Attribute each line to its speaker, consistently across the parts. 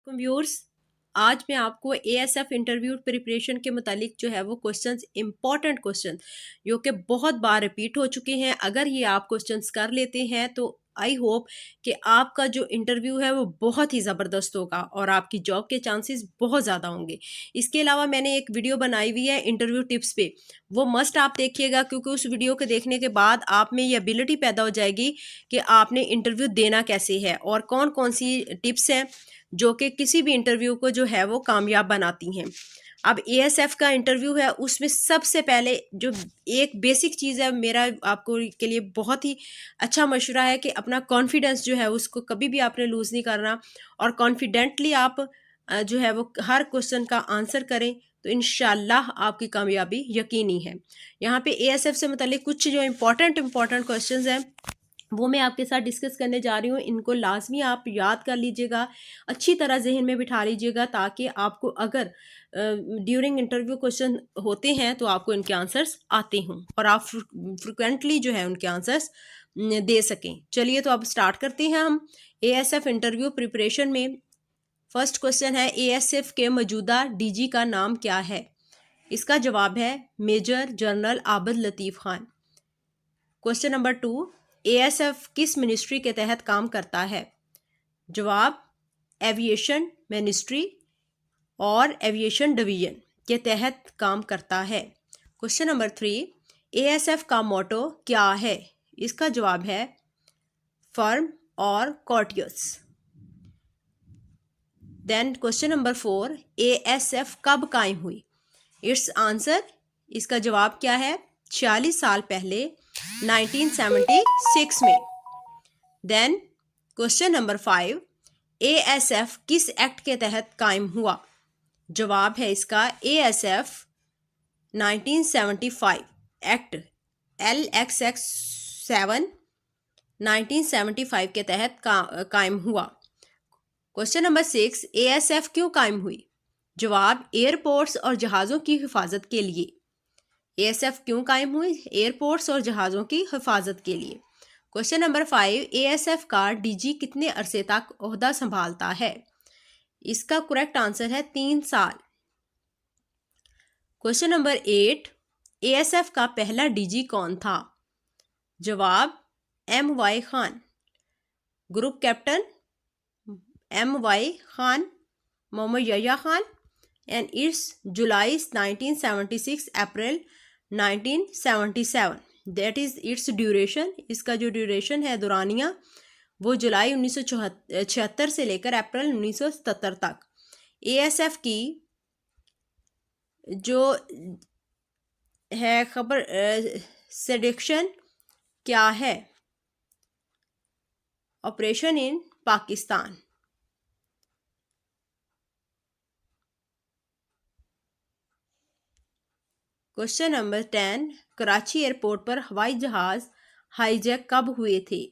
Speaker 1: Viewers, आज मैं आपको एएसएफ इंटरव्यू प्रिपरेशन के मुतालिक जो है वो क्वेश्चंस इंपॉर्टेंट क्वेश्चन जो कि बहुत बार रिपीट हो चुके हैं, अगर ये आप क्वेश्चंस कर लेते हैं तो आई होप कि आपका जो इंटरव्यू है वो बहुत ही ज़बरदस्त होगा और आपकी जॉब के चांसेस बहुत ज़्यादा होंगे। इसके अलावा मैंने एक वीडियो बनाई हुई है इंटरव्यू टिप्स पे, वो मस्ट आप देखिएगा, क्योंकि उस वीडियो को देखने के बाद आप में ये एबिलिटी पैदा हो जाएगी कि आपने इंटरव्यू देना कैसे है और कौन कौन सी टिप्स हैं जो कि किसी भी इंटरव्यू को जो है वो कामयाब बनाती हैं। अब एएसएफ का इंटरव्यू है, उसमें सबसे पहले जो एक बेसिक चीज़ है, मेरा आपको के लिए बहुत ही अच्छा मशवरा है कि अपना कॉन्फिडेंस जो है उसको कभी भी आपने लूज़ नहीं करना और कॉन्फिडेंटली आप जो है वो हर क्वेश्चन का आंसर करें तो इंशाल्लाह आपकी कामयाबी यकीनी है। यहाँ पे एएसएफ से मुतालिक कुछ जो इम्पोर्टेंट क्वेश्चंस हैं वो मैं आपके साथ डिस्कस करने जा रही हूँ। इनको लाजमी आप याद कर लीजिएगा, अच्छी तरह जहन में बिठा लीजिएगा, ताकि आपको अगर ड्यूरिंग इंटरव्यू क्वेश्चन होते हैं तो आपको इनके आंसर्स आते हों और आप फ्रिक्वेंटली जो है उनके आंसर्स दे सकें। चलिए तो अब स्टार्ट करते हैं हम एएसएफ इंटरव्यू प्रिपरेशन में। फर्स्ट क्वेश्चन है, एएसएफ के मौजूदा डीजी का नाम क्या है? इसका जवाब है मेजर जनरल आबिद लतीफ़ खान। क्वेश्चन नंबर 2, एएसएफ किस मिनिस्ट्री के तहत काम करता है? जवाब एविएशन मिनिस्ट्री और एविएशन डिवीजन के तहत काम करता है। क्वेश्चन नंबर 3, एएसएफ का मोटो क्या है? इसका जवाब है फर्म और कॉर्टियस। देन क्वेश्चन नंबर 4, एएसएफ कब कायम हुई? इट्स आंसर, इसका जवाब क्या है? 46 साल पहले 1976 में। देन क्वेश्चन नंबर 5, एएसएफ किस एक्ट के तहत कायम हुआ? जवाब है इसका एएसएफ 1975 एक्ट LXX 7 1975 के तहत कायम हुआ। क्वेश्चन नंबर 6, एएसएफ क्यों कायम हुई? जवाब एयरपोर्ट्स और जहाज़ों की हिफाजत के लिए। एएसएफ क्यों कायम हुई? एयरपोर्ट्स और जहाज़ों की हिफाजत के लिए। क्वेश्चन नंबर 5, एएसएफ का डीजी कितने अरसे तक ओहदा संभालता है? इसका करेक्ट आंसर है 3 साल। क्वेश्चन नंबर 8, एएसएफ का पहला डीजी कौन था? जवाब MY Khan. Group captain MY Khan, Mohammad Yahya Khan, and it's July 1976 April 1977, that is its duration. इसका जो ड्यूरेशन है दौरानिया वो जुलाई 1976 से लेकर अप्रैल 1977 तक। एएसएफ की जो है खबर सेडिक्शन क्या है? Operation in Pakistan. Question number 10, Karachi airport पर हवाई जहाज़ हाईजैक कब हुए थे?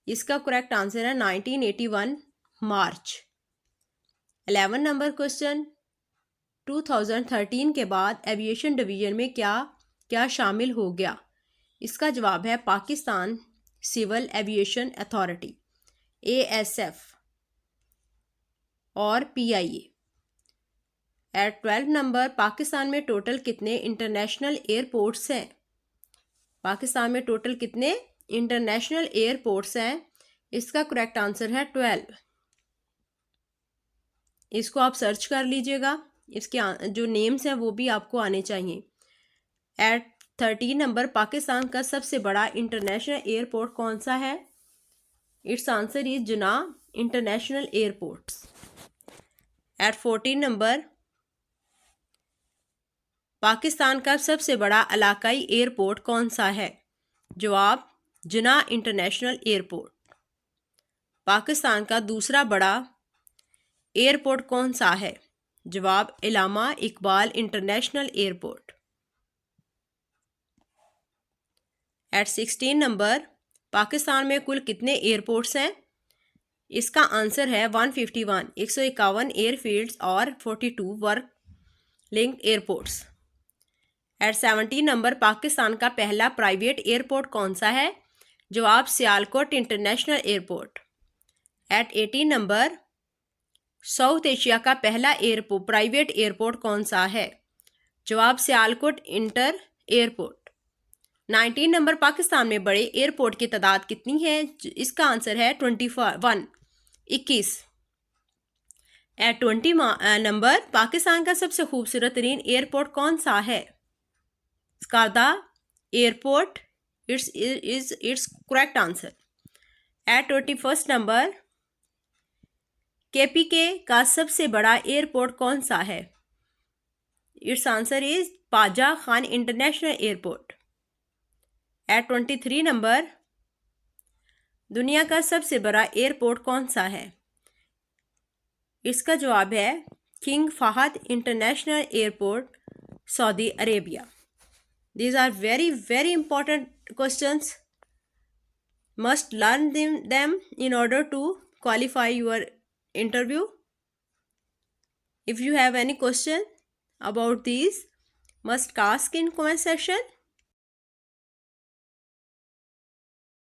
Speaker 1: इसका करेक्ट आंसर है 1981 मार्च। 11 नंबर क्वेश्चन, 2013 के बाद एविएशन डिवीजन में क्या क्या शामिल हो गया? इसका जवाब है Pakistan civil aviation authority ASF और PIA। एट 12 नंबर, पाकिस्तान में टोटल कितने इंटरनेशनल एयरपोर्ट्स हैं? पाकिस्तान में टोटल कितने इंटरनेशनल एयरपोर्ट्स हैं? इसका करेक्ट आंसर है 12। इसको आप सर्च कर लीजिएगा, इसके जो नेम्स हैं वो भी आपको आने चाहिए। एट 13 नंबर, पाकिस्तान का सबसे बड़ा इंटरनेशनल एयरपोर्ट कौन सा है? Its answer is Jinnah international airports. At 14 नंबर, पाकिस्तान का सबसे बड़ा इलाकाई एयरपोर्ट कौन सा है? जवाब जुना इंटरनेशनल एयरपोर्ट। पाकिस्तान का दूसरा बड़ा एयरपोर्ट कौन सा है? जवाब Allama Iqbal international airport. At 16 number, Pakistan में कुल कितने एयरपोर्ट्स हैं? इसका आंसर है 151, 151 एयरफील्ड्स और 42 वर्क लिंक्ड एयरपोर्ट्स। एट 17 नंबर, पाकिस्तान का पहला प्राइवेट एयरपोर्ट कौन सा है? जवाब सियालकोट इंटरनेशनल एयरपोर्ट। एट 18 नंबर, साउथ एशिया का पहला प्राइवेट एयरपोर्ट कौन सा है? जवाब सियालकोट इंटर एयरपोर्ट। 19 नंबर, पाकिस्तान में बड़े एयरपोर्ट की तादाद कितनी है? इसका आंसर है 21, 21। एट 20 नंबर, पाकिस्तान का सबसे खूबसूरत तरीन एयरपोर्ट कौन सा है? Skardu airport it's correct answer. At 21 number, KPK का सबसे बड़ा एयरपोर्ट कौन सा है? Its answer is Bacha Khan international airport. At 23 नंबर, दुनिया का सबसे बड़ा एयरपोर्ट कौन सा है? इसका जवाब है King Fahd international airport, Saudi Arabia. These are very, very important questions. Must learn them in order to qualify your interview. If you have any question about these, must ask in comment section.